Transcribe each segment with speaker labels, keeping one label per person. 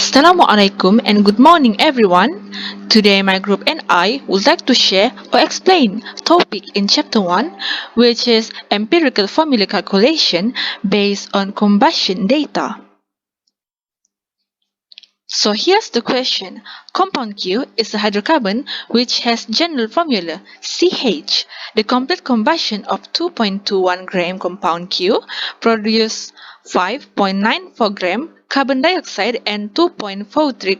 Speaker 1: Assalamualaikum and good morning everyone. Today my group and I would like to share or explain topic in chapter 1, which is empirical formula calculation based on combustion data. So here's the question. Compound Q is a hydrocarbon which has general formula CH. The complete combustion of 2.21 gram compound Q produces 5.94 gram carbon dioxide and 2.43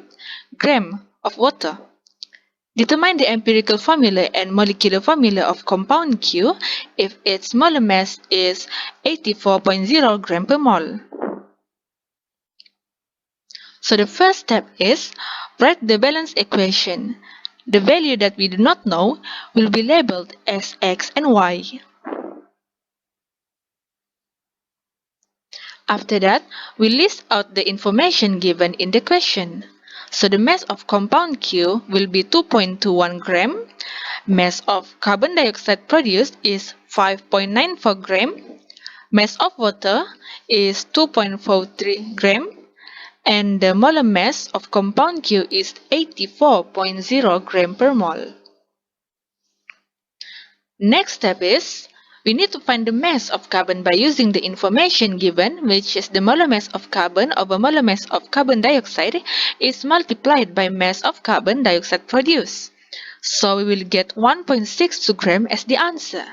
Speaker 1: gram of water. Determine the empirical formula and molecular formula of compound Q if its molar mass is 84.0 gram per mole. So the first step is write the balance equation. The value that we do not know will be labeled as x and y. After that, we list out the information given in the question. So the mass of compound Q will be 2.21 gram. Mass of carbon dioxide produced is 5.94 gram. Mass of water is 2.43 gram. And the molar mass of compound Q is 84.0 gram per mole. Next step is, we need to find the mass of carbon by using the information given, which is the molar mass of carbon over molar mass of carbon dioxide is multiplied by mass of carbon dioxide produced. So we will get 1.62 gram as the answer.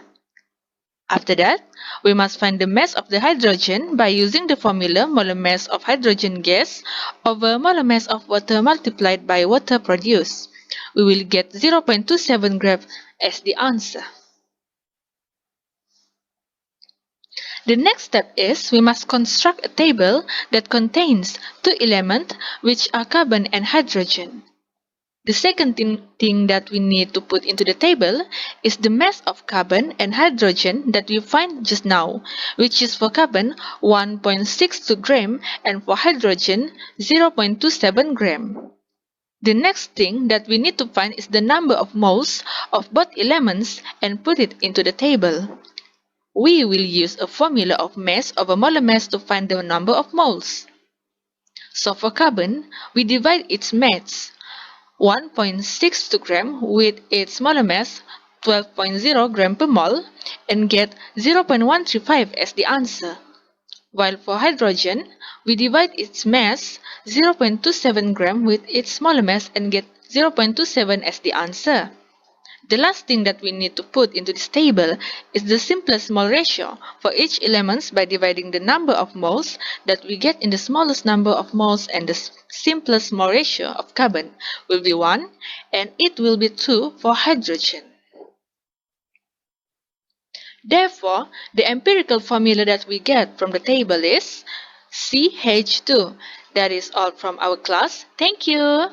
Speaker 1: After that, we must find the mass of the hydrogen by using the formula molar mass of hydrogen gas over molar mass of water multiplied by water produced. We will get 0.27 gram as the answer. The next step is we must construct a table that contains two elements which are carbon and hydrogen. The second thing that we need to put into the table is the mass of carbon and hydrogen that we find just now, which is for carbon 1.62 gram and for hydrogen 0.27 gram. The next thing that we need to find is the number of moles of both elements and put it into the table. We will use a formula of mass over molar mass to find the number of moles. So for carbon, we divide its mass 1.62 gram with its molar mass 12.0 gram per mole and get 0.135 as the answer. While for hydrogen, we divide its mass 0.27 gram with its molar mass and get 0.27 as the answer. The last thing that we need to put into this table is the simplest mole ratio for each element by dividing the number of moles that we get in the smallest number of moles, and the simplest mole ratio of carbon will be 1 and it will be 2 for hydrogen. Therefore, the empirical formula that we get from the table is CH2. That is all from our class. Thank you.